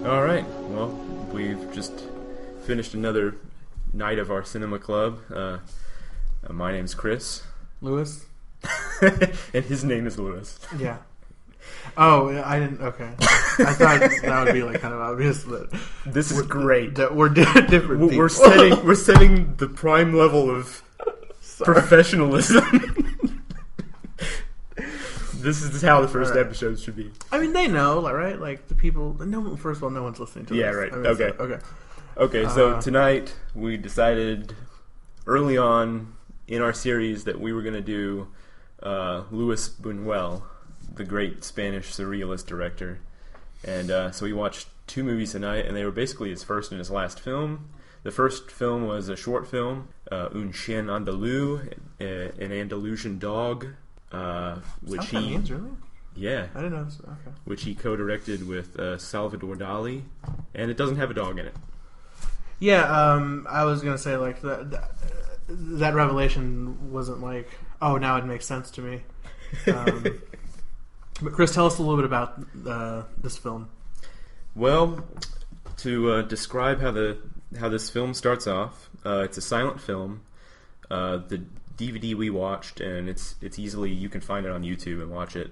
All right. Well, we've just finished another night of our cinema club. My name's Chris. Luis? And his name is Luis. Yeah. Oh, I didn't. Okay. I thought that would be like kind of obvious, but This is great. that we're different people. We're setting the prime level of professionalism. This is how the first episode should be. I mean, they know, right? Like the people. No, first of all, no one's listening to this. Yeah, right. I mean, Okay. So, Okay, so tonight we decided early on in our series that we were going to do Luis Bunuel, the great Spanish surrealist director. And so we watched two movies tonight, and they were basically his first and his last film. The first film was a short film, Un chien andalou, an Andalusian dog, which he means, really? Yeah, I didn't know. Okay. which he co-directed with Salvador Dali, and it doesn't have a dog in it. Yeah, I was gonna say like that revelation wasn't like, oh, now it makes sense to me. But Chris, tell us a little bit about this film. Well, to describe how this film starts off, it's a silent film. The DVD we watched, and it's easily, you can find it on YouTube and watch it,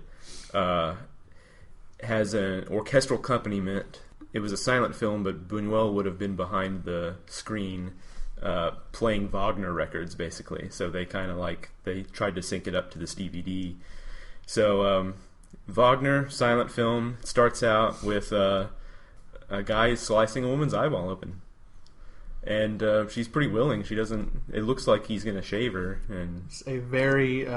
has an orchestral accompaniment. It was a silent film, but Buñuel would have been behind the screen playing Wagner records, basically. So they kind of they tried to sync it up to this DVD. So Wagner, silent film, starts out with a guy slicing a woman's eyeball open. And she's pretty willing. She doesn't. It looks like he's going to shave her. And it's a very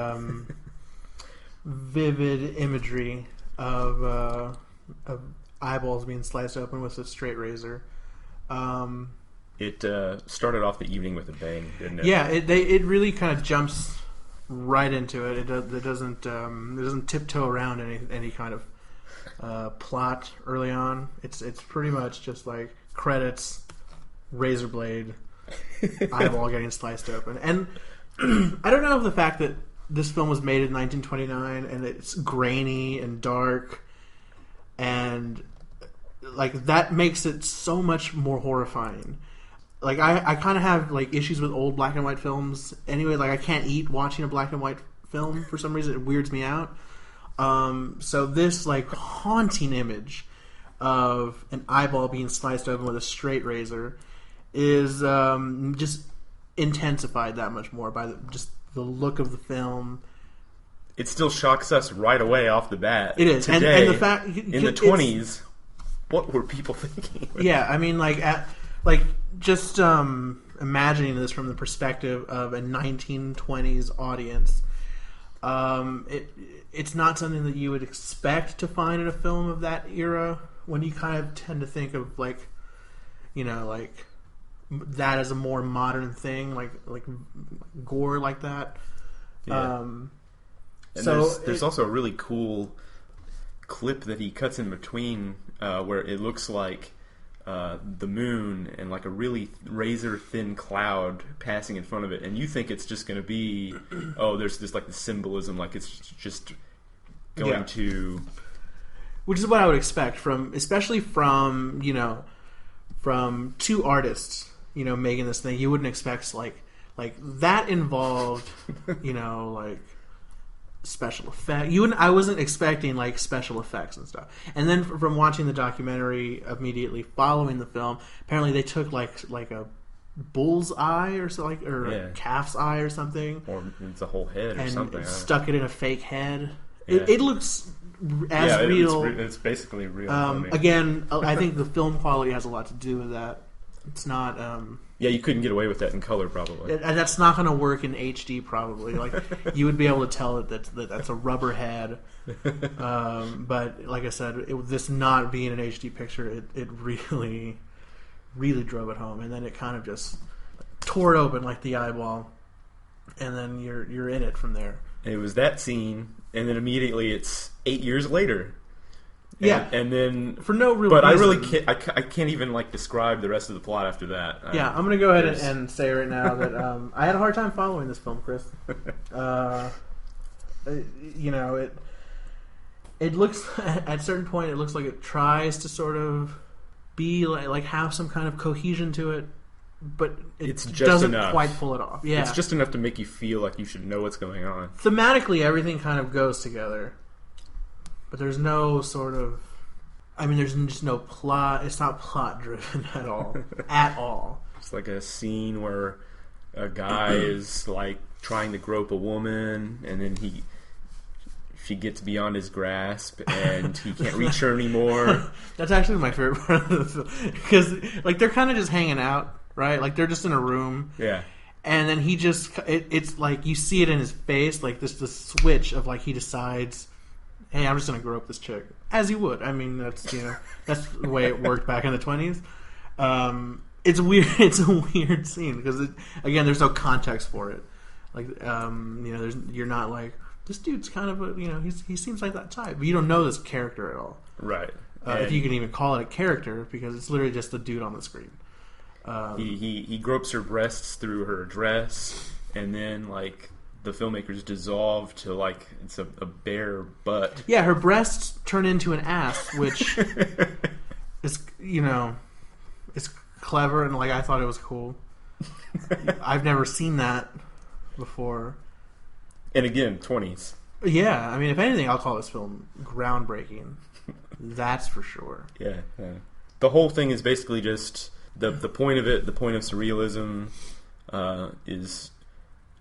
vivid imagery of eyeballs being sliced open with a straight razor. It started off the evening with a bang, didn't it? Yeah, it really kind of jumps right into it. It doesn't tiptoe around any kind of plot early on. It's pretty much just like credits, razor blade, eyeball getting sliced open. And I don't know if the fact that this film was made in 1929 and it's grainy and dark and like that makes it so much more horrifying. Like I kind of have like issues with old black and white films anyway. Like I can't eat watching a black and white film for some reason. It weirds me out. So this like haunting image of an eyeball being sliced open with a straight razor is just intensified that much more by just the look of the film. It still shocks us right away off the bat. It is. Today, and the fact in the 20s, what were people thinking? Yeah, I mean, just imagining this from the perspective of a 1920s audience, it's not something that you would expect to find in a film of that era. When you kind of tend to think of that as a more modern thing, like gore like that. Yeah. And so there's also a really cool clip that he cuts in between where it looks like the moon and like a really razor thin cloud passing in front of it, and you think it's just going to be there's this like the symbolism, like it's just going to, which is what I would expect especially from two artists making this thing. You wouldn't expect like that involved like special effects. I wasn't expecting like special effects and stuff. And then from watching the documentary immediately following the film, apparently they took like a bull's eye or something, or a calf's eye or something, or it's a whole head or and something, and stuck it in a fake head. Yeah. It looks as real. It's basically real. Again, I think the film quality has a lot to do with that. It's not. Yeah, you couldn't get away with that in color, probably. And that's not going to work in HD, probably. Like you would be able to tell that's a rubber head. But like I said, this not being an HD picture, it really, really drove it home. And then it kind of just tore it open like the eyeball, and then you're in it from there. It was that scene, and then immediately it's 8 years later. And then for no real. But reason. I really can't. I can't even like describe the rest of the plot after that. Yeah, I'm gonna go ahead and say right now that I had a hard time following this film, Chris. It looks at a certain point. It looks like it tries to sort of be like have some kind of cohesion to it, but it's just doesn't enough. quite pull it off. Yeah, it's just enough to make you feel like you should know what's going on. Thematically, everything kind of goes together, but there's no sort of. I mean, there's just no plot. It's not plot driven at all. At all. It's like a scene where a guy is like trying to grope a woman, and then she gets beyond his grasp, and he can't reach her anymore. That's actually my favorite part of the film, because like they're kind of just hanging out, right? Like they're just in a room, yeah. And then he just it's like you see it in his face, like this the switch of like he decides, hey, I'm just gonna grope this chick, as he would. I mean, that's that's the way it worked back in the 20s. It's weird. It's a weird scene because again, there's no context for it. Like you're not like, this dude's kind of a, he seems like that type, but you don't know this character at all, right? If you can even call it a character, because it's literally just a dude on the screen. He gropes her breasts through her dress, and then like the filmmakers dissolve to like it's a bare butt. Yeah, her breasts turn into an ass, which is it's clever, and like I thought it was cool. I've never seen that before. And again, 20s. Yeah, I mean, if anything, I'll call this film groundbreaking. That's for sure. Yeah. The whole thing is basically just the point of it. The point of surrealism is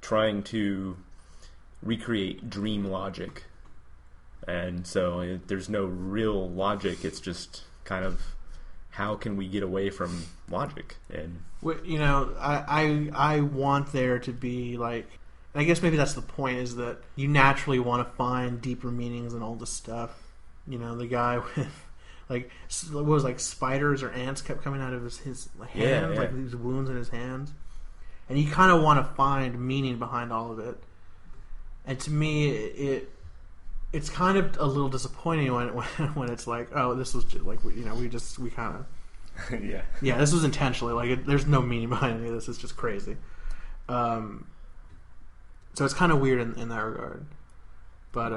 trying to recreate dream logic, and so there's no real logic. It's just kind of how can we get away from logic? And I want there to be like. I guess maybe that's the point, is that you naturally want to find deeper meanings in all this stuff. The guy with, like, what was like spiders or ants kept coming out of his hands, like these wounds in his hands. And you kind of want to find meaning behind all of it. And to me, it's kind of a little disappointing when it's like, oh, this was just, like, we kind of... Yeah, this was intentionally. Like, there's no meaning behind any of this. It's just crazy. So it's kind of weird in that regard, but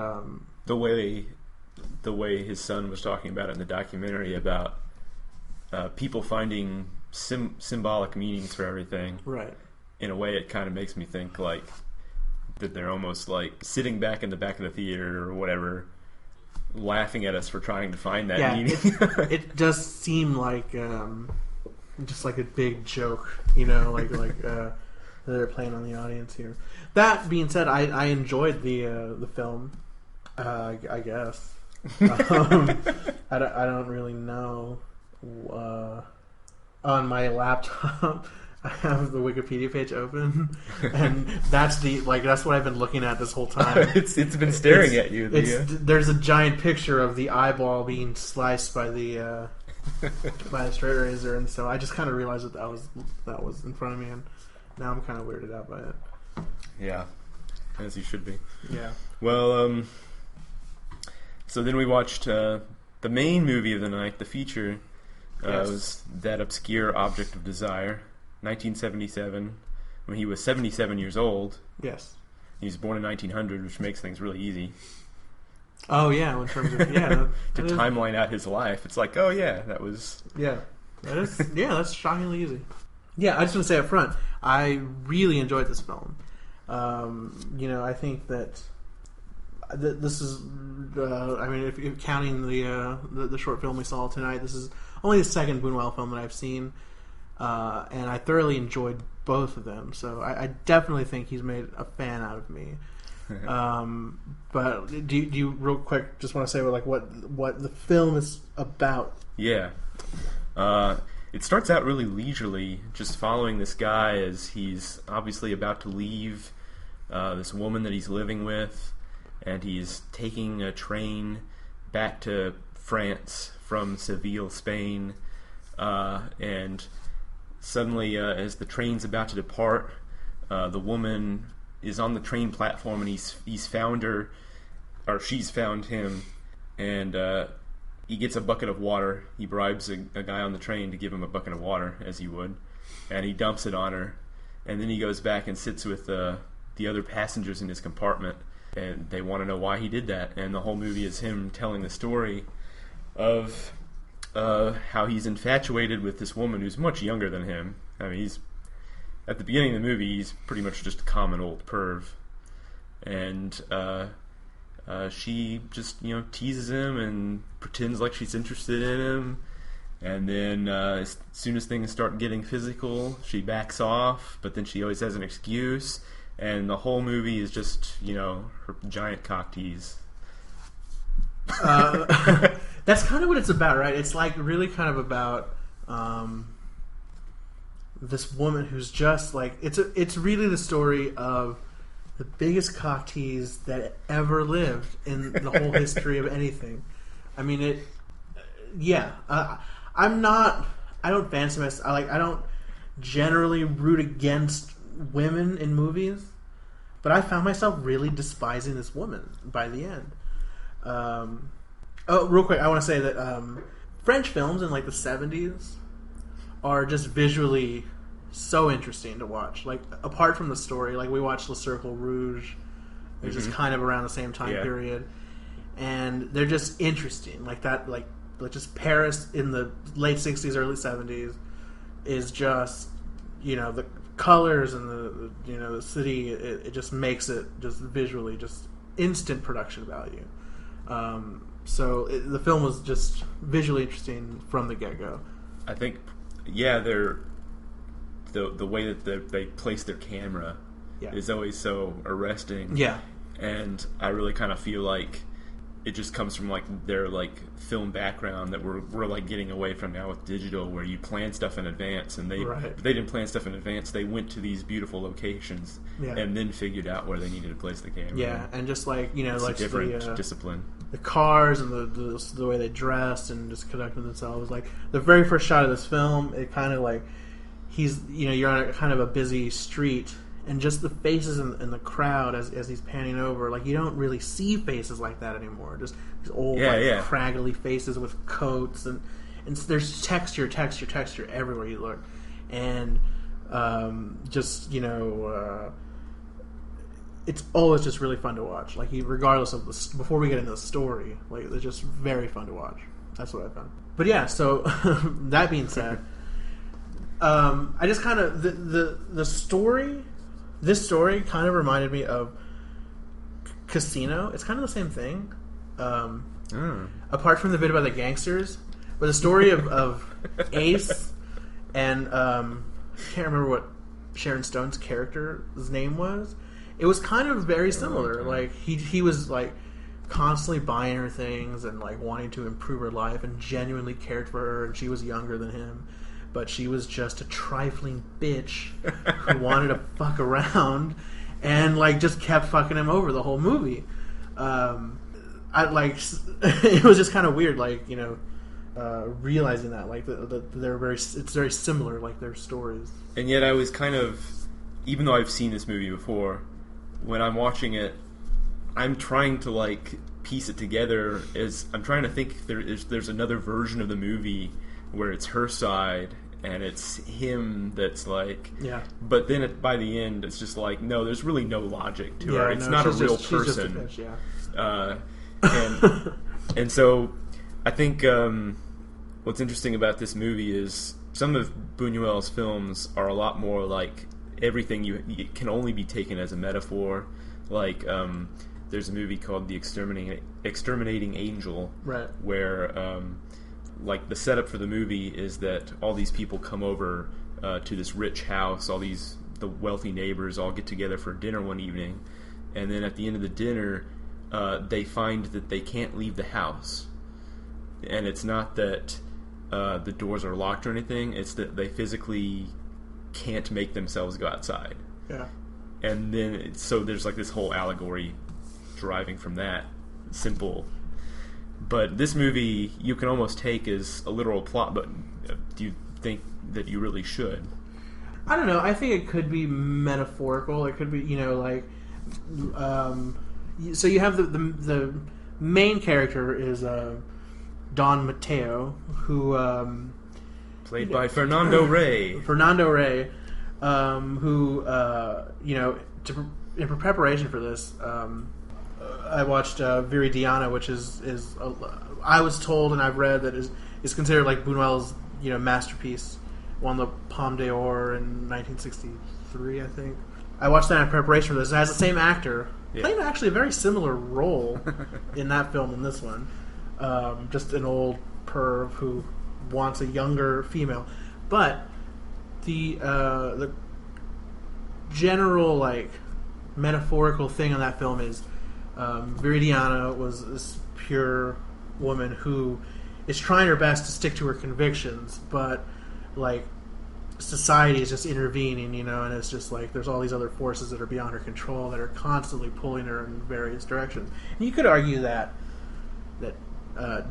the way his son was talking about it in the documentary about people finding symbolic meanings for everything, right? In a way, it kind of makes me think like that they're almost like sitting back in the back of the theater or whatever, laughing at us for trying to find that meaning. It does seem like just like a big joke, they're playing on the audience here. That being said, I enjoyed the film. I guess I don't really know. On my laptop, I have the Wikipedia page open, and that's what I've been looking at this whole time. It's been staring at you. There's a giant picture of the eyeball being sliced by the straight razor, and so I just kind of realized that was in front of me, and now I'm kind of weirded out by it. Yeah, as you should be. Yeah. Well, so then we watched the main movie of the night, the feature. Yes. Was That Obscure Object of Desire, 1977, when he was 77 years old. Yes. He was born in 1900, which makes things really easy. Oh, yeah, in terms of, to timeline out his life, it's like, oh, yeah, that was... Yeah, that's shockingly easy. Yeah, I just want to say up front, I really enjoyed this film. I think that this is, if counting the short film we saw tonight, this is only the second Bunuel film that I've seen, and I thoroughly enjoyed both of them. So I definitely think he's made a fan out of me. But do you real quick just want to say what the film is about? Yeah. It starts out really leisurely, just following this guy as he's obviously about to leave this woman that he's living with, and he's taking a train back to France from Seville, Spain, and suddenly as the train's about to depart, the woman is on the train platform, and he's found her, or she's found him, and he gets a bucket of water. He bribes a guy on the train to give him a bucket of water, as he would, and he dumps it on her, and then he goes back and sits with the other passengers in his compartment, and they want to know why he did that, and the whole movie is him telling the story of how he's infatuated with this woman who's much younger than him. I mean, he's at the beginning of the movie, he's pretty much just a common old perv, and she just teases him and pretends like she's interested in him, and then as soon as things start getting physical, she backs off, but then she always has an excuse, and the whole movie is just her giant cock tease. That's kind of what it's about, right? It's like really kind of about this woman who's just like it's really the story of the biggest cock tease that ever lived in the whole history of anything. I mean, I don't fancy myself. I don't generally root against women in movies, but I found myself really despising this woman by the end. Real quick, I want to say that French films in like the 70s are just visually so interesting to watch. Like, apart from the story, like we watched Le Cercle Rouge, which is kind of around the same time period, and they're just interesting. Like that, like just Paris in the late 60s, early 70s is just the colors and the city. It just makes it just visually just instant production value. So the film was just visually interesting from the get-go. I think, they're the way that they place their camera is always so arresting. Yeah, and I really kind of feel like it just comes from like their like film background that we're like getting away from now with digital, where you plan stuff in advance, and they didn't plan stuff in advance. They went to these beautiful locations and then figured out where they needed to place the camera. Yeah, and just like it's like a different discipline. The cars and the way they dressed and just conducted themselves. Like the very first shot of this film, it kind of like you're on a kind of a busy street, and just the faces in the crowd as he's panning over, like you don't really see faces like that anymore. Just these old craggly faces with coats, and there's texture everywhere you look, and it's always just really fun to watch. Like regardless of before we get into the story, like it's just very fun to watch. That's what I found. But yeah, so that being said, I just kind of the story. This story kind of reminded me of Casino. It's kind of the same thing, apart from the bit about the gangsters. But the story of Ace and I can't remember what Sharon Stone's character's name was. It was kind of very similar. Like he was like constantly buying her things and like wanting to improve her life and genuinely cared for her, and she was younger than him. But she was just a trifling bitch who wanted to fuck around and like just kept fucking him over the whole movie. It was just kind of weird, like realizing that like it's very similar, like their stories. And yet I was kind of, even though I've seen this movie before, when I'm watching it, I'm trying to like piece it together. As I'm trying to think if there's another version of the movie where it's her side and it's him that's like, but then by the end it's just like, no, there's really no logic to her. It's not a real person. She's just a bitch, and so I think what's interesting about this movie is some of Buñuel's films are a lot more like everything you can only be taken as a metaphor. Like there's a movie called The Exterminating Angel, right, where like the setup for the movie is that all these people come over to this rich house. The wealthy neighbors all get together for dinner one evening, and then at the end of the dinner, they find that they can't leave the house. And it's not that the doors are locked or anything; it's that they physically can't make themselves go outside. Yeah. And then so there's like this whole allegory deriving from that simple. But this movie you can almost take as a literal plot, but do you think that you really should? I don't know. I think it could be metaphorical. It could be, so you have the main character is Don Mateo, who played by Fernando Rey. Who in preparation for this, I watched Viridiana, which is I was told and I've read that is is considered like Bunuel's masterpiece. Won the Palme d'Or in 1963, I think. I watched that in preparation for this. It has the same actor playing actually a very similar role in that film and this one. Just an old perv who wants a younger female, but the general like metaphorical thing on that film is Viridiana was this pure woman who is trying her best to stick to her convictions, but like society is just intervening, and it's just like there's all these other forces that are beyond her control that are constantly pulling her in various directions. And you could argue that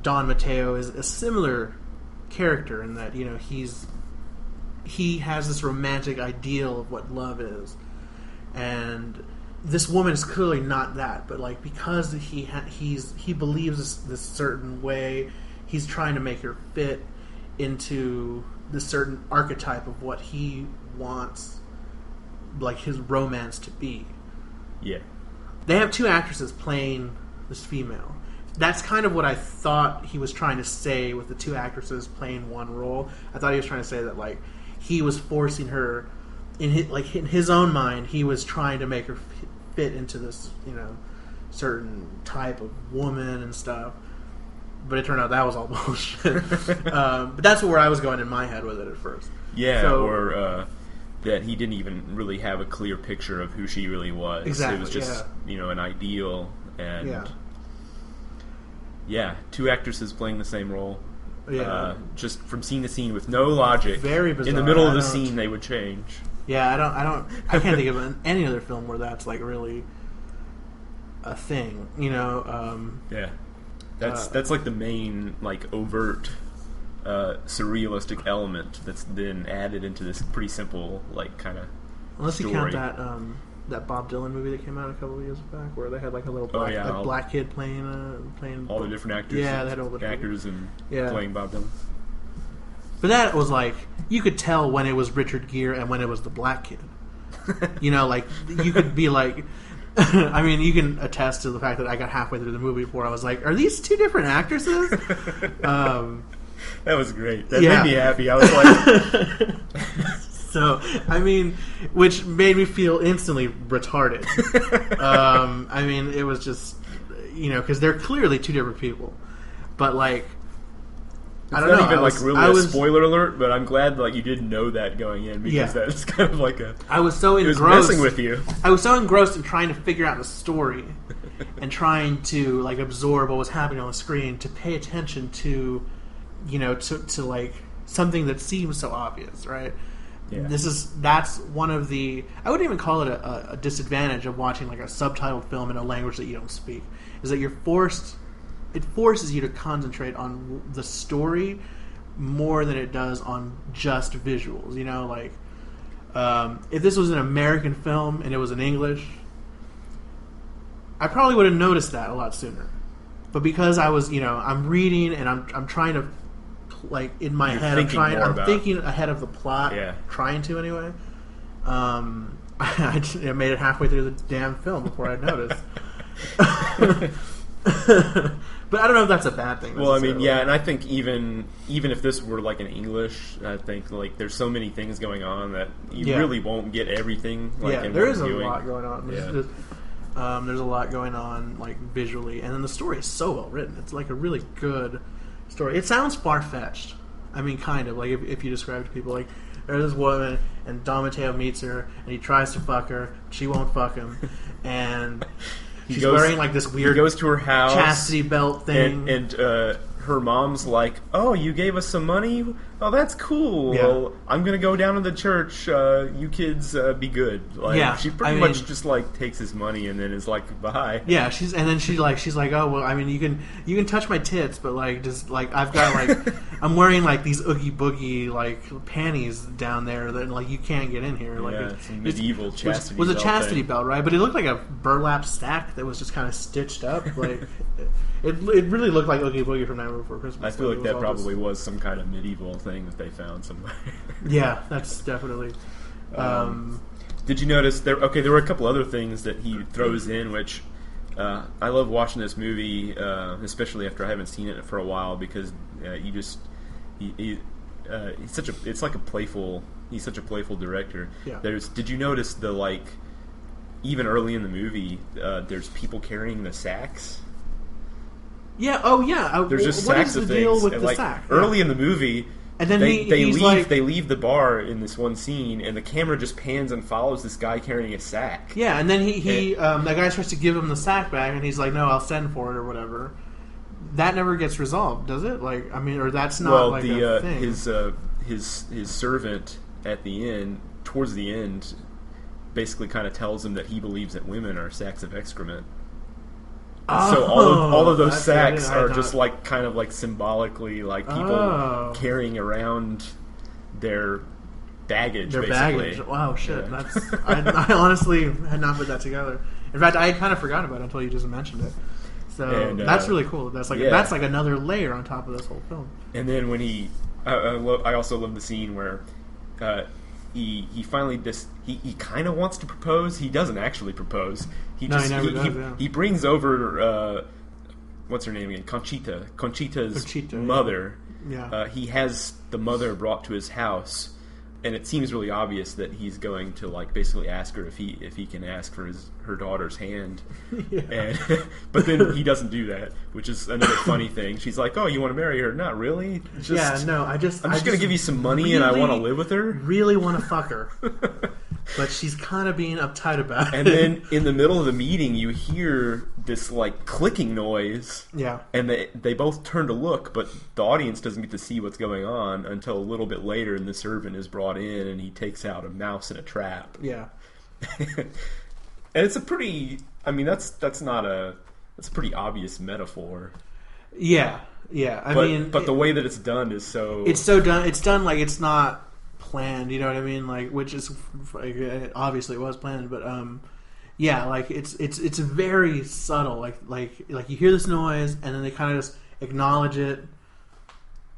Don Mateo is a similar character in that he has this romantic ideal of what love is, and this woman is clearly not that. But like because he believes this certain way, he's trying to make her fit into this certain archetype of what he wants, like his romance to be. Yeah, they have two actresses playing this female. That's kind of what I thought he was trying to say with the two actresses playing one role. I thought he was trying to say that like he was forcing her in his own mind. He was trying to make her fit into this certain type of woman and stuff. But it turned out that was all bullshit. But that's where I was going in my head with it at first. Yeah, or that he didn't even really have a clear picture of who she really was. Exactly. It was just an ideal, and two actresses playing the same role. Yeah, just from scene to scene with no logic. Very bizarre. In the middle of the scene, they would change. Yeah, I can't think of any other film where that's like really a thing. Yeah. That's like the main like overt surrealistic element that's been added into this pretty simple like kind of unless story. You count that Bob Dylan movie that came out a couple of years back where they had like a little black kid playing all the different actors. Yeah, they had all the actors and playing Bob Dylan. But that was like you could tell when it was Richard Gere and when it was the black kid. Like you could be like. I mean, you can attest to the fact that I got halfway through the movie before I was like, "Are these two different actresses?" That was great. That made me happy. I was like, so I mean, which made me feel instantly retarded. I mean, it was just because they're clearly two different people, but like. It's not even like really a spoiler alert, but I'm glad like you didn't know that going in because that's kind of like I was so engrossed. It was messing with you. I was so engrossed in trying to figure out the story and trying to like absorb what was happening on the screen to pay attention to, to like something that seems so obvious, right? Yeah. That's one of the I wouldn't even call it a disadvantage of watching like a subtitled film in a language that you don't speak. Is that it forces you to concentrate on the story more than it does on just visuals. If this was an American film and it was in English, I probably would have noticed that a lot sooner. But because I was, I'm reading and I'm trying to, like in my head, I'm thinking ahead of the plot, trying to anyway. I made it halfway through the damn film before I noticed. But I don't know if that's a bad thing. Well, I mean, and I think even if this were like in English, I think like there's so many things going on that you really won't get everything. Like, there is a lot going on. There's a lot going on, like visually, and then the story is so well written. It's like a really good story. It sounds far fetched. I mean, kind of like if you describe it to people, like there's this woman and Don Mateo meets her and he tries to fuck her, she won't fuck him, and. She's wearing like this weird. He goes to her house, chastity belt thing, and her mom's like, "Oh, you gave us some money? Oh, that's cool. Yeah. Well, I'm gonna go down to the church. You kids be good." Like, she pretty much just like takes his money and then is like, "Bye." Yeah, she's like, "Oh, well, I mean, you can touch my tits, but like, just like I've got like I'm wearing like these oogie boogie like panties down there that like you can't get in here." Like, it's a medieval chastity. It was a chastity belt, right? But it looked like a burlap sack that was just kind of stitched up. Like, it really looked like Oogie Boogie from Nightmare Before Christmas. I feel like that probably was some kind of medieval thing that they found somewhere. Yeah, that's definitely. Did you notice there? Okay, there were a couple other things that he throws in, which I love watching this movie, especially after I haven't seen it for a while, because you just he's such a it's like a playful he's such a playful director. Yeah. Did you notice the like even early in the movie there's people carrying the sacks? Yeah. Oh yeah. There's just what sacks is the of deal things. with and, the like, sack? early in the movie. And then they he's leave like, they leave the bar in this one scene, and the camera just pans and follows this guy carrying a sack. yeah, and then that guy tries to give him the sack back, and he's like, "No, I'll send for it or whatever." That never gets resolved, does it? Like, I mean, or that's not a thing. His servant at the end, towards the end, basically kind of tells him that he believes that women are sacks of excrement. So all of those sacks are just like kind of like symbolically like people carrying around their baggage. Their basically. baggage. Wow, shit. Yeah. I honestly had not put that together. In fact, I had kind of forgotten about it until you just mentioned it. So that's really cool. That's like another layer on top of this whole film. And then when I also love the scene where he finally he kind of wants to propose. He doesn't actually propose. He brings over what's her name again? Conchita's mother. Yeah. He has the mother brought to his house, and it seems really obvious that he's going to like basically ask her if he can ask for her daughter's hand. Yeah. But then he doesn't do that, which is another funny thing. She's like, "Oh, you want to marry her? Not really." I'm just going to give you some money really, and I want to live with her. Really want to fuck her. But she's kind of being uptight about it. And then in the middle of the meeting, you hear this like clicking noise. Yeah. And they both turn to look, but the audience doesn't get to see what's going on until a little bit later, and the servant is brought in, and he takes out a mouse in a trap. Yeah. And it's a pretty. I mean, that's a pretty obvious metaphor. Yeah. Yeah. But the way that it's done is so. It's so done. It's done like it's not planned, you know what I mean? Like, which is obviously it was planned, but yeah, like it's very subtle. Like you hear this noise, and then they kind of just acknowledge it,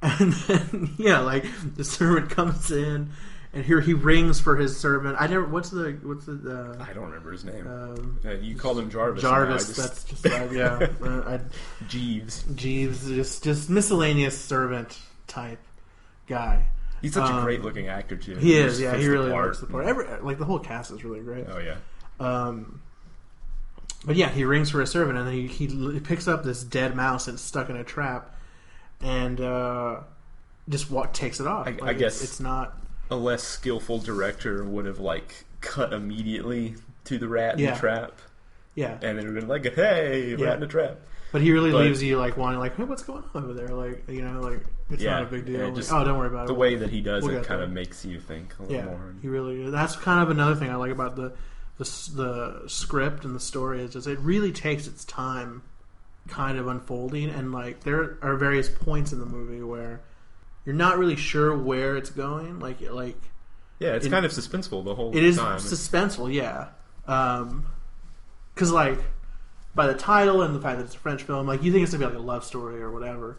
and then yeah, like the servant comes in, and here he rings for his servant. I never. What's the I don't remember his name. You called him Jarvis. That's just yeah. Jeeves, just miscellaneous servant type guy. He's such a great looking actor too. He is, yeah. He really looks the part. Like the whole cast is really great. Oh yeah. But yeah, he rings for a servant, and then he picks up this dead mouse that's stuck in a trap, and just takes it off. I guess it's not a less skillful director would have like cut immediately to the rat in the trap. Yeah, and then it would have been like, "Hey, rat in a trap." But he really leaves you like wanting, like, "Hey, what's going on over there?" Like, you know, like it's not a big deal. Yeah, just, like, don't worry about it. The way that he does it kind of makes you think a little more. He really. That's kind of another thing I like about the script and the story is just it really takes its time, kind of unfolding, and like there are various points in the movie where you're not really sure where it's going. Like yeah, it's kind of suspenseful the whole time. It is suspenseful, yeah. Because like. By the title and the fact that it's a French film, like you think it's gonna be like a love story or whatever,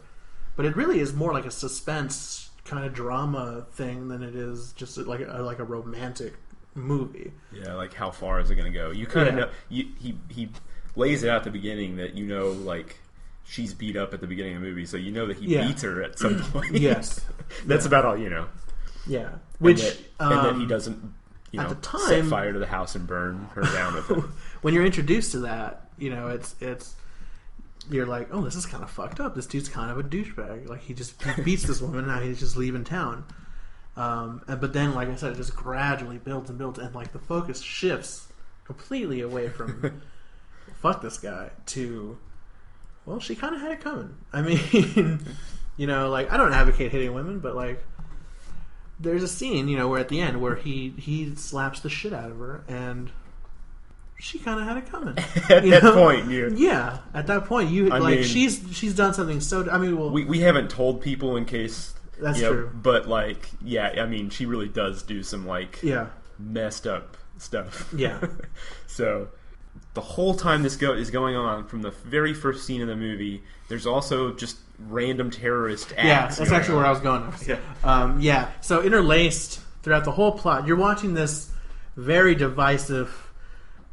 but it really is more like a suspense kind of drama thing than it is just like a romantic movie. Yeah, like how far is it gonna go? You kind of know. He lays it out at the beginning that you know like she's beat up at the beginning of the movie, so you know that he beats her at some point. Yes, that's about all you know. Yeah, and that he doesn't at the time set fire to the house and burn her down with it. When you're introduced to that. You know, it's you're like, oh, this is kind of fucked up. This dude's kind of a douchebag. Like he beats this woman, and now he's just leaving town. But then, like I said, it just gradually builds and builds, and like the focus shifts completely away from fuck this guy to, well, she kind of had it coming. I mean, you know, like I don't advocate hitting women, but like there's a scene, you know, where at the end where he slaps the shit out of her and. She kind of had it coming. At that point, at that point, I mean, she's done something so. I mean, well, we haven't told people in case that's true, but like, I mean, she really does do some like messed up stuff. Yeah. So the whole time this is going on, from the very first scene of the movie, there's also just random terrorist acts. Yeah, that's actually where I was going. Yeah. So interlaced throughout the whole plot, you're watching this very divisive.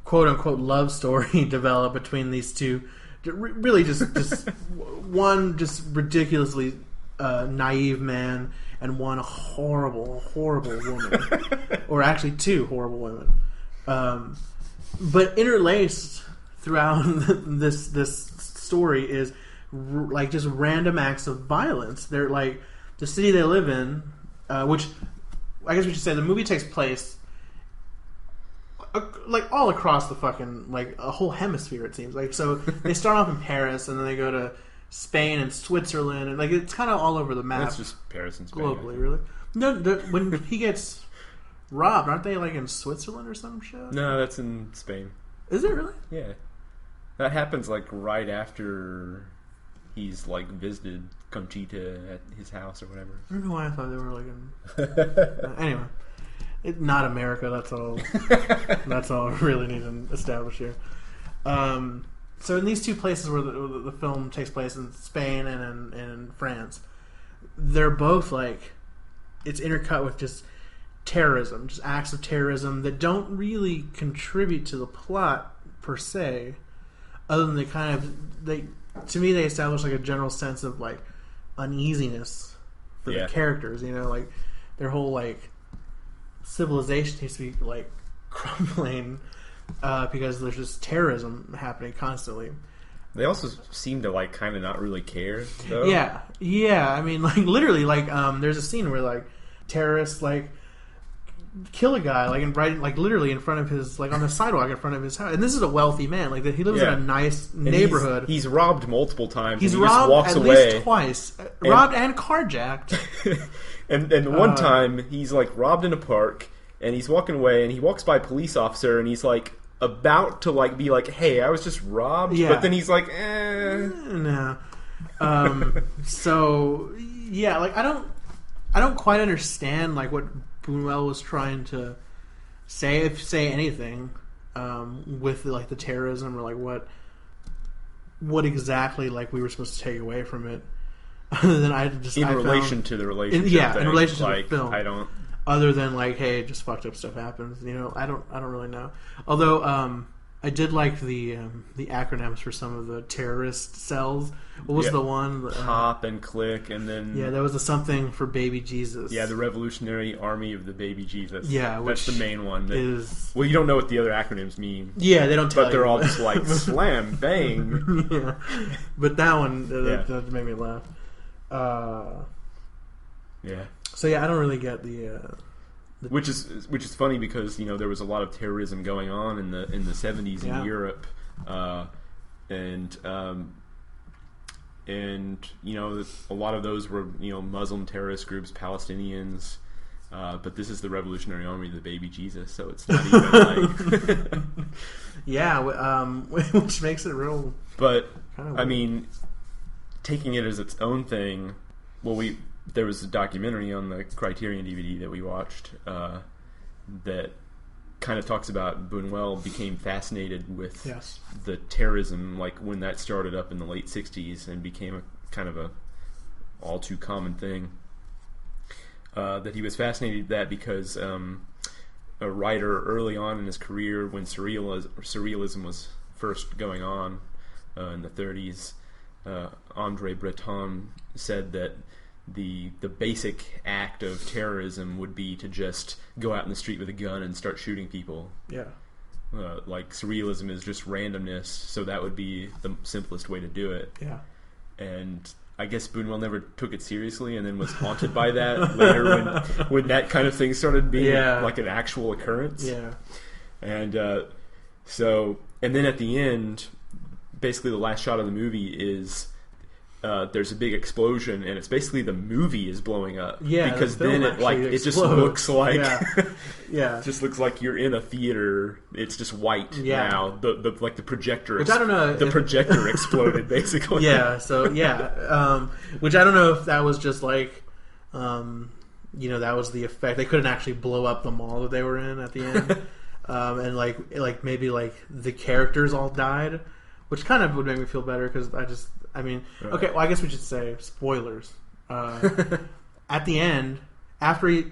"Quote unquote" love story develop between these two. Really, just one just ridiculously naive man and one horrible woman, or actually two horrible women. But interlaced throughout this story is like just random acts of violence. They're like the city they live in, which I guess we should say the movie takes place like all across the fucking like a whole hemisphere. It seems like so they start off in Paris and then they go to Spain and Switzerland and like it's kind of all over the map. That's just Paris and Spain. Globally, really. No, when he gets robbed, aren't they like in Switzerland or some shit? No, that's in Spain. Is it really? Yeah, that happens like right after he's like visited Conchita at his house or whatever. I don't know why I thought they were like in. Anyway, not America. That's all. That's all I really need to establish here. So in these two places where the film takes place in Spain and in France, they're both like it's intercut with just terrorism, just acts of terrorism that don't really contribute to the plot per se, other than they to me they establish like a general sense of like uneasiness for the characters. You know, like their whole like civilization seems to be like crumbling. Because there's just terrorism happening constantly. They also seem to like kind of not really care, though. Yeah. I mean, like literally, like there's a scene where like terrorists like kill a guy like literally in front of his like on the sidewalk in front of his house. And this is a wealthy man. Like he lives in a nice neighborhood. He's robbed multiple times. He's and he robbed just walks at away. least twice. Robbed and carjacked. and one time he's like robbed in a park. And he's walking away, and he walks by a police officer, and he's like about to like be like, "Hey, I was just robbed," but then he's like, No. So yeah, like I don't quite understand like what Bunuel was trying to say, if say anything, with like the terrorism or like what exactly like we were supposed to take away from it, other than in relation to the relationship. In relation to the film, I don't. Other than like, hey, just fucked up stuff happens. You know, I don't really know. Although I did like the acronyms for some of the terrorist cells. What was the one? Pop and Click, and then there was a something for Baby Jesus. Yeah, the Revolutionary Army of the Baby Jesus. Yeah, that's the main one. Well, you don't know what the other acronyms mean. Yeah, they don't tell you. But they're all just like slam, bang. Yeah, but that one that made me laugh. Yeah. So yeah, I don't really get the which is funny because there was a lot of terrorism going on in the 70s in Europe, and a lot of those were Muslim terrorist groups, Palestinians, but this is the Revolutionary Army of the Baby Jesus, so it's not even like which makes it real. But I mean, taking it as its own thing, there was a documentary on the Criterion DVD that we watched that kind of talks about Bunuel became fascinated with the terrorism, like when that started up in the late 60s and became a kind of a all too common thing. That he was fascinated with that because a writer early on in his career, when surrealism was first going on in the 30s, André Breton said that the basic act of terrorism would be to just go out in the street with a gun and start shooting people. Yeah. Like surrealism is just randomness, so that would be the simplest way to do it. Yeah. And I guess Bunuel never took it seriously and then was haunted by that later when that kind of thing started being like an actual occurrence. Yeah. And and then at the end, basically the last shot of the movie is there's a big explosion, and it's basically the movie is blowing up. Yeah, because then it just looks like it just looks like you're in a theater. It's just white now. The like the projector. Which I don't know. The projector exploded basically. Yeah. So which I don't know if that was just like, that was the effect. They couldn't actually blow up the mall that they were in at the end, and like maybe like the characters all died, which kind of would make me feel better because okay, well, I guess we should say spoilers. At the end, after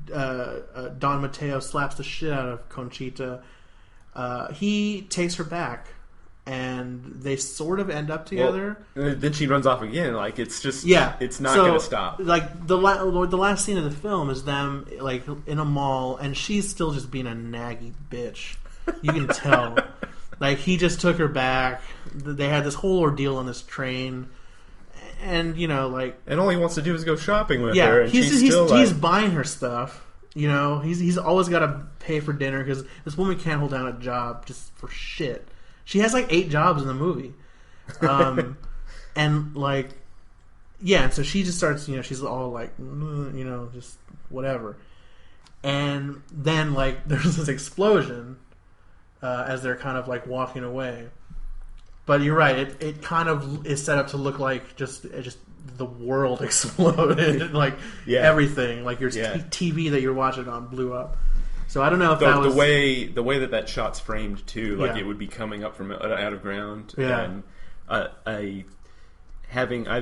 Don Mateo slaps the shit out of Conchita, he takes her back and they sort of end up together. Well, then she runs off again. Like it's just it's not so, going to stop. Like the last scene of the film is them like in a mall, and she's still just being a naggy bitch. You can tell. Like he just took her back. They had this whole ordeal on this train. And like, and all he wants to do is go shopping with her. And he's buying her stuff. He's always got to pay for dinner because this woman can't hold down a job just for shit. She has like 8 jobs in the movie, and like, yeah. And so she just starts. She's all like, just whatever. And then like, there's this explosion as they're kind of like walking away. But you're right. It kind of is set up to look like just the world exploded, like everything, like your TV that you're watching on blew up. So I don't know if that was the way that shot's framed too. Like it would be coming up from out of ground. Yeah. And I've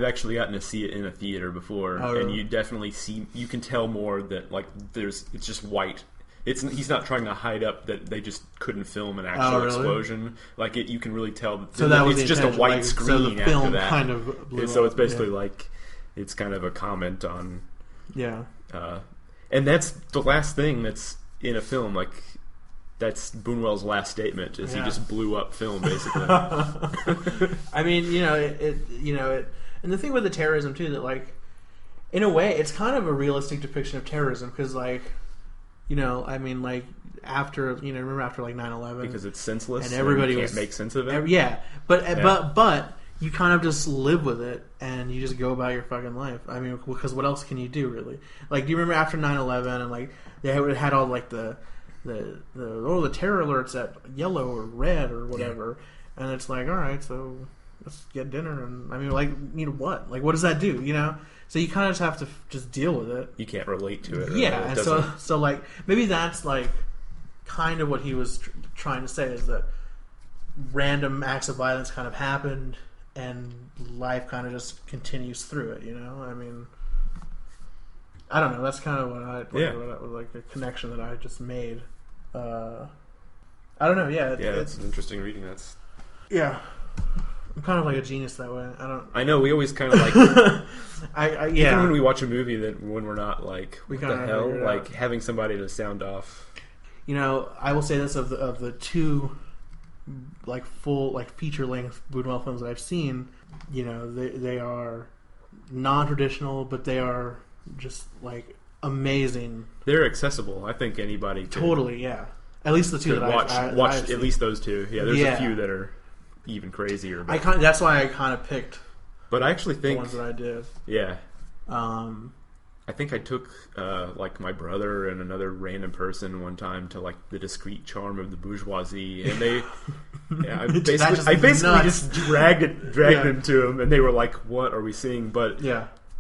actually gotten to see it in a theater before, and you definitely you can tell more that like it's just white. He's not trying to hide up that they just couldn't film an actual explosion. Like you can really tell. So that was it's just a white screen so the film after that. Kind of blew so up. it's basically like it's kind of a comment on. Yeah. And that's the last thing that's in a film. Like that's Bunuel's last statement. Is he just blew up film basically? I mean, and the thing with the terrorism too, that like in a way it's kind of a realistic depiction of terrorism because like. I mean, like after remember after like 9/11 because it's senseless and everybody can't make sense of it. But you kind of just live with it and you just go about your fucking life. I mean, because what else can you do really? Like, do you remember after 9/11 and like they had all like the terror alerts at yellow or red or whatever, and it's like, all right, so let's get dinner and I mean, like what? Like, what does that do? So you kind of just have to just deal with it. You can't relate to it. Yeah, and so like maybe that's like kind of what he was trying to say is that random acts of violence kind of happened and life kind of just continues through it. I mean, I don't know. That's kind of what like the connection that I just made. I don't know. Yeah, it's an interesting reading. I'm kind of like a genius that way. I know. We always kind of like. Even when we watch a movie, that when we're not like, what the hell, like having somebody to sound off. I will say this of the 2 like full like feature length Bunuel films that I've seen. They are non-traditional, but they are just like amazing. They're accessible. I think anybody could, totally. Yeah, at least the 2 that I watch at least those 2. Yeah, there's a few that are even crazier. But that's why I kind of picked. But I actually think the ones that I did. Yeah. I think I took like my brother and another random person one time to like the discreet charm of the bourgeoisie, and they. I basically just dragged them to them, and they were like, "What are we seeing?" But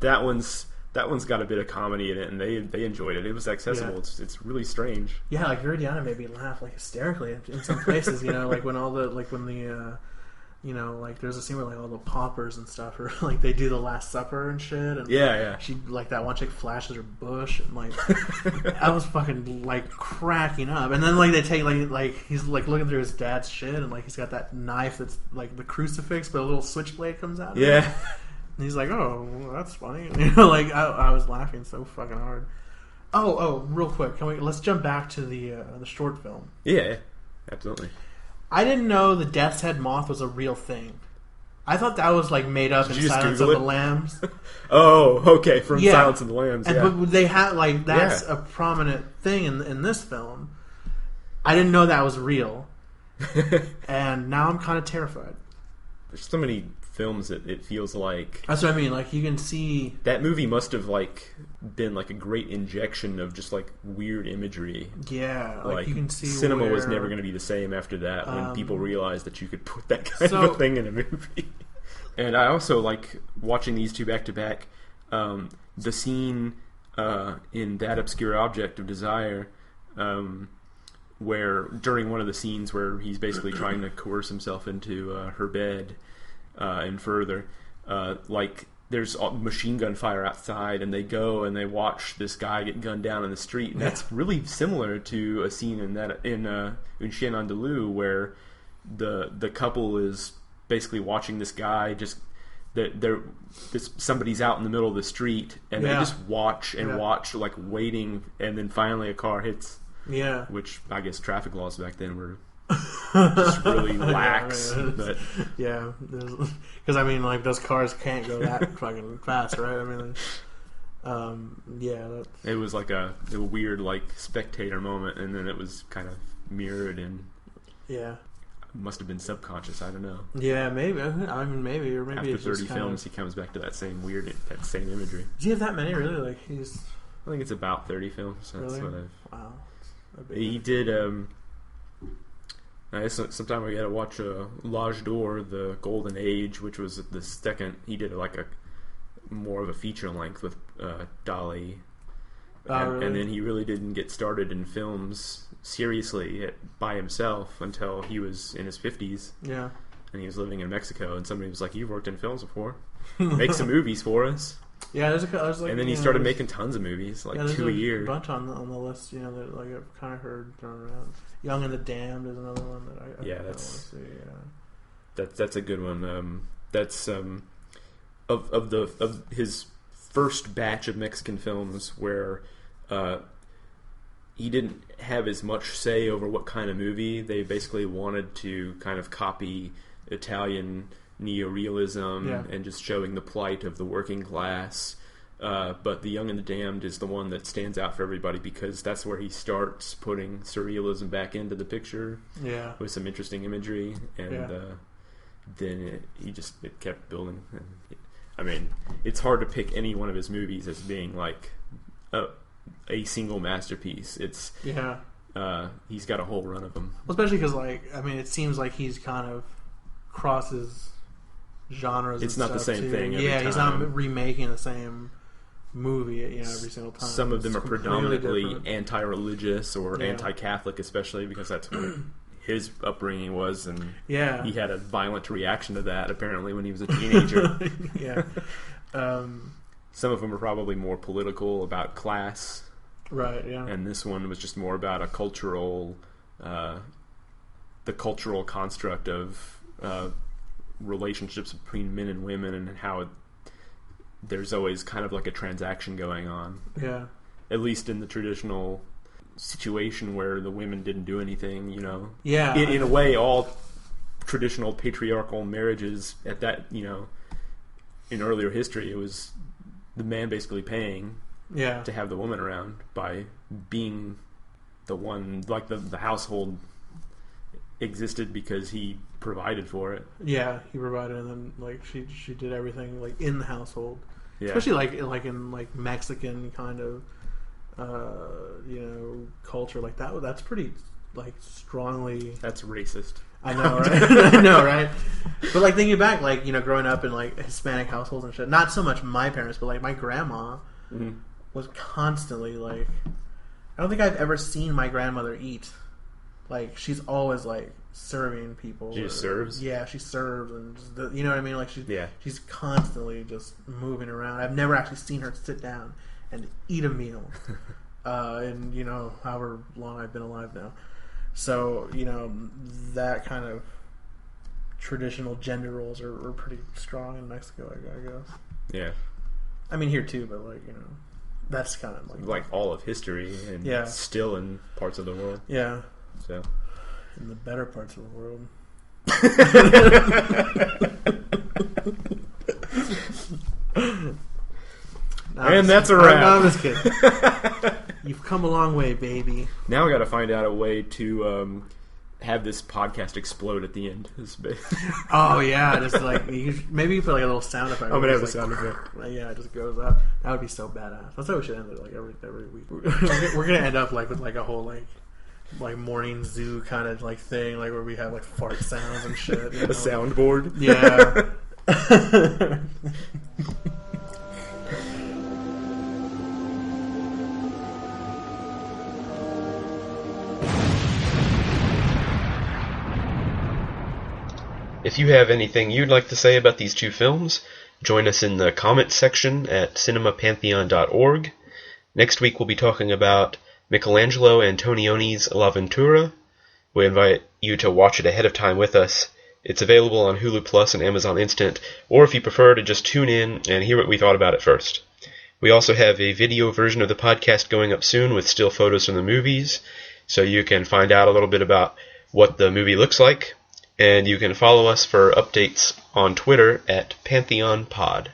that one's got a bit of comedy in it, and they enjoyed it. It was accessible. Yeah. It's really strange. Yeah, like Viridiana made me laugh like hysterically in some places. Like when like there's a scene where like all the paupers and stuff are like they do the Last Supper and shit. And she like that one chick flashes her bush and like I was fucking like cracking up. And then like they take like he's like looking through his dad's shit and like he's got that knife that's like the crucifix, but a little switchblade comes out. Yeah. And he's like, oh, well, that's funny. Like I was laughing so fucking hard. Oh, real quick, let's jump back to the short film. Yeah, absolutely. I didn't know the Death's Head moth was a real thing. I thought that was like made up in Silence of the Lambs. Oh, okay, from Silence of the Lambs. But they had like that's a prominent thing in this film. I didn't know that was real, and now I'm kind of terrified. There's so many films that it feels like that's what I mean. Like you can see that movie must have like been like a great injection of just like weird imagery. Yeah, like you can see cinema was never going to be the same after that when people realized that you could put that kind of a thing in a movie. And I also like watching these 2 back to back. The scene in That Obscure Object of Desire, where during one of the scenes where he's basically trying to coerce himself into her bed. And further, like there's machine gun fire outside, and they go and they watch this guy get gunned down in the street, and that's really similar to a scene in Un Chien Andalou where the couple is basically watching this guy just somebody's out in the middle of the street, and they just watch and watch, like waiting, and then finally a car hits. Yeah. Which I guess traffic laws back then were just really lax. But yeah, because I mean, like, those cars can't go that fucking fast, right? I mean, it was like a weird, like, spectator moment, and then it was kind of mirrored in. Yeah. Must have been subconscious. I don't know. Yeah, maybe. I mean, maybe, or maybe after 30 films, he comes back to that same imagery. Does he have that many? Really? Like, I think it's about 30 films. That's really? What I've. Wow. He did. Sometime we got to watch L'Âge d'Or, the Golden Age, which was the second. He did like a more of a feature length with Dali, really? And then he really didn't get started in films seriously by himself until he was in his 50s. Yeah. And he was living in Mexico, and somebody was like, "You've worked in films before. Make some movies for us." Yeah, there's like, and then he started making tons of movies, like 2 a year. A bunch on the list, that like I've kind of heard thrown around. Young and the Damned is another one that I that's want to see. Yeah. That's a good one. That's of his first batch of Mexican films where he didn't have as much say over what kind of movie. They basically wanted to kind of copy Italian neorealism and just showing the plight of the working class. But The Young and the Damned is the one that stands out for everybody because that's where he starts putting surrealism back into the picture. Yeah, with some interesting imagery, and then it kept building. And I mean, it's hard to pick any one of his movies as being like a single masterpiece. It's he's got a whole run of them. Well, especially because, like, I mean, it seems like he's kind of crosses genres. It's not the same too. thing every time. He's not remaking the same movie, every single time. Some of them are predominantly anti-religious or anti-Catholic, especially because that's what his upbringing was, and he had a violent reaction to that apparently when he was a teenager. Some of them are probably more political, about class, right? Yeah, and this one was just more about a cultural, the cultural construct of relationships between men and women, and how there's always kind of like a transaction going on. Yeah, at least in the traditional situation where the women didn't do anything, Yeah, in a way, all traditional patriarchal marriages at that, in earlier history, it was the man basically paying to have the woman around by being the one, like the household existed because he provided for it. Yeah, he provided, and then like she did everything like in the household. Yeah. Especially like in like Mexican kind of culture like that. That's pretty like strongly. That's racist. I know, right? I know, right? But like thinking back, like growing up in like Hispanic households and shit. Not so much my parents, but like my grandma was constantly like. I don't think I've ever seen my grandmother eat. Like she's always like serving people. She just serves. Yeah, she serves, and just, you know what I mean. Like she's constantly just moving around. I've never actually seen her sit down and eat a meal. And however long I've been alive now. So, that kind of traditional gender roles are pretty strong in Mexico, I guess. Yeah. I mean, here too, but, like, that's kind of like all of history and still in parts of the world. Yeah. So. In the better parts of the world. And that's a wrap. No, I'm just kidding. You've come a long way, baby. Now we got to find out a way to have this podcast explode at the end. Oh yeah, just like maybe you put like a little sound effect. I'm gonna have a sound effect. Yeah, it just goes up. That would be so badass. That's how we should end it. Like every week, we're gonna end up like with like a whole like morning zoo kind of like thing, like where we have like fart sounds and shit. A soundboard. Yeah. If you have anything you'd like to say about these two films, join us in the comments section at cinemapantheon.org. Next week we'll be talking about Michelangelo Antonioni's La Ventura, We invite you to watch it ahead of time with us. It's available on Hulu Plus and Amazon Instant, or if you prefer to just tune in and hear what we thought about it first. We also have a video version of the podcast going up soon with still photos from the movies, so you can find out a little bit about what the movie looks like, and you can follow us for updates on Twitter at Pantheon Pod.